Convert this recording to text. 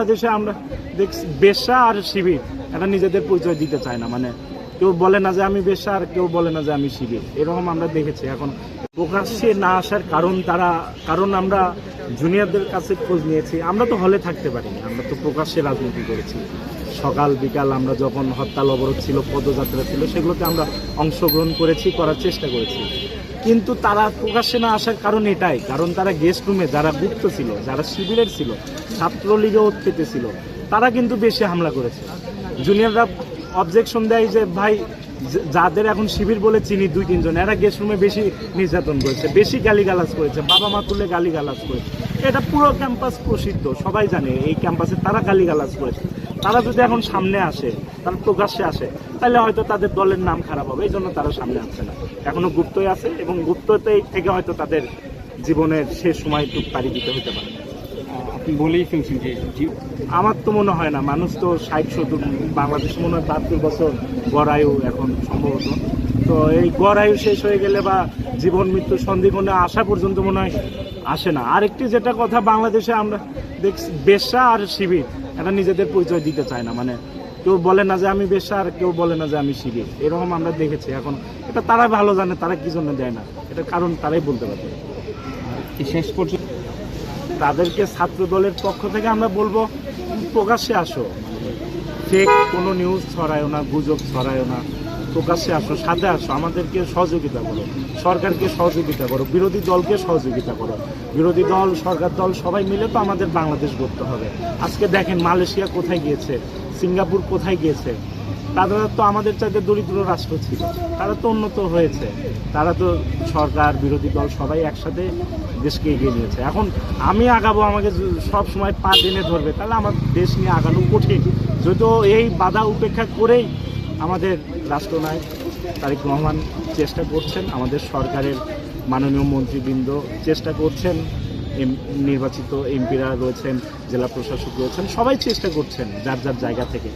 বাংলাদেশে আমরা দেখছি বেশ্যা আর শিবির এটা নিজেদের পরিচয় দিতে চায় না, মানে কেউ বলে না যে আমি বেশ্যা আর কেউ বলে না যে আমি শিবির, এরকম আমরা দেখেছি। এখন প্রকাশ্যে না আসার কারণ আমরা জুনিয়রদের কাছে খোঁজ নিয়েছি। আমরা তো হলে থাকতে পারিনি, আমরা তো প্রকাশ্যে রাজনীতি করেছি। সকাল বিকাল আমরা যখন হরতাল অবরোধ ছিল, পদযাত্রা ছিল, সেগুলোতে আমরা অংশগ্রহণ করেছি, করার চেষ্টা করেছি। কিন্তু তারা প্রকাশ্যে না আসার কারণ এটাই, কারণ তারা গেস্ট রুমে যারা গুপ্ত ছিল, যারা শিবিরের ছিল, ছাত্রলীগে ওৎপেতে ছিল, তারা কিন্তু বেশি হামলা করেছে। জুনিয়ররা অবজেকশন দেয় যে ভাই যাদের এখন শিবির বলে চিনি 2-3 জন, এরা গেস্ট রুমে বেশি নির্যাতন করেছে, বেশি গালিগালাজ করেছে, বাবা মা তুলে গালিগালাজ করেছে। এটা পুরো ক্যাম্পাস প্রসিদ্ধ, সবাই জানে এই ক্যাম্পাসে তারা গালিগালাজ করেছে। তারা যদি এখন সামনে আসে, তারা প্রকাশ্যে আসে, তাহলে হয়তো তাদের দলের নাম খারাপ হবে, এই জন্য তারা সামনে আসছে না। এখনো গুপ্তই আছে এবং গুপ্ততেই থেকে হয়তো তাদের জীবনের শেষ সময়টুকু পাড়ি দিতে হতে পারে। আপনি বলেই ফেলছেন যে আমার তো মনে হয় না, মানুষ তো 60-70, বাংলাদেশে মনে হয় 72 বছর গড় আয়ু এখন সম্ভবত। তো এই গড় আয়ু শেষ হয়ে গেলে বা জীবন মৃত্যু সন্ধিক্ষণে আসা পর্যন্ত মনে হয় আসে না। আরেকটি যেটা কথা, বাংলাদেশে আমরা দেখছি বেশ্যা আর শিবির এটা নিজেদের পরিচয় দিতে চায় না, মানে কেউ বলে না যে আমি বেশ্যা আর কেউ বলে না যে আমি শিবির, এরকম আমরা দেখেছি। এখন এটা তারা ভালো জানে তারা কি জন্য দেয় না, এটা কারণ তারাই বলতে পারবে। শেষ পর্যন্ত তাদেরকে ছাত্র দলের পক্ষ থেকে আমরা বলবো প্রকাশ্যে আসো, ফেক কোনো নিউজ ছড়ায়ও না, গুজব ছড়ায়ও না, প্রকাশ্যে আসো, সাথে আসো, আমাদেরকে সহযোগিতা করো, সরকারকে সহযোগিতা করো, বিরোধী দলকে সহযোগিতা করো। বিরোধী দল, সরকার দল সবাই মিলে তো আমাদের বাংলাদেশ গড়তে হবে। আজকে দেখেন মালয়েশিয়া কোথায় গিয়েছে, সিঙ্গাপুর কোথায় গিয়েছে, তারা তো আমাদের চাইতে দরিদ্র রাষ্ট্র ছিল, তারা তো উন্নত হয়েছে, তারা তো সরকার বিরোধী দল সবাই একসাথে দেশকে এগিয়ে নিয়েছে। এখন আমি আগাবো, আমাকে সব সময় পা টেনে ধরবে, তাহলে আমার দেশ নিয়ে আগানো কঠিন। যদিও এই বাধা উপেক্ষা করেই আমাদের রাষ্ট্রনায়ক তারেক রহমান চেষ্টা করছেন, আমাদের সরকারের মাননীয় মন্ত্রীবৃন্দ চেষ্টা করছেন, নির্বাচিত এমপিরা রয়েছেন, জেলা প্রশাসক রয়েছেন, সবাই চেষ্টা করছেন যার যার জায়গা থেকে।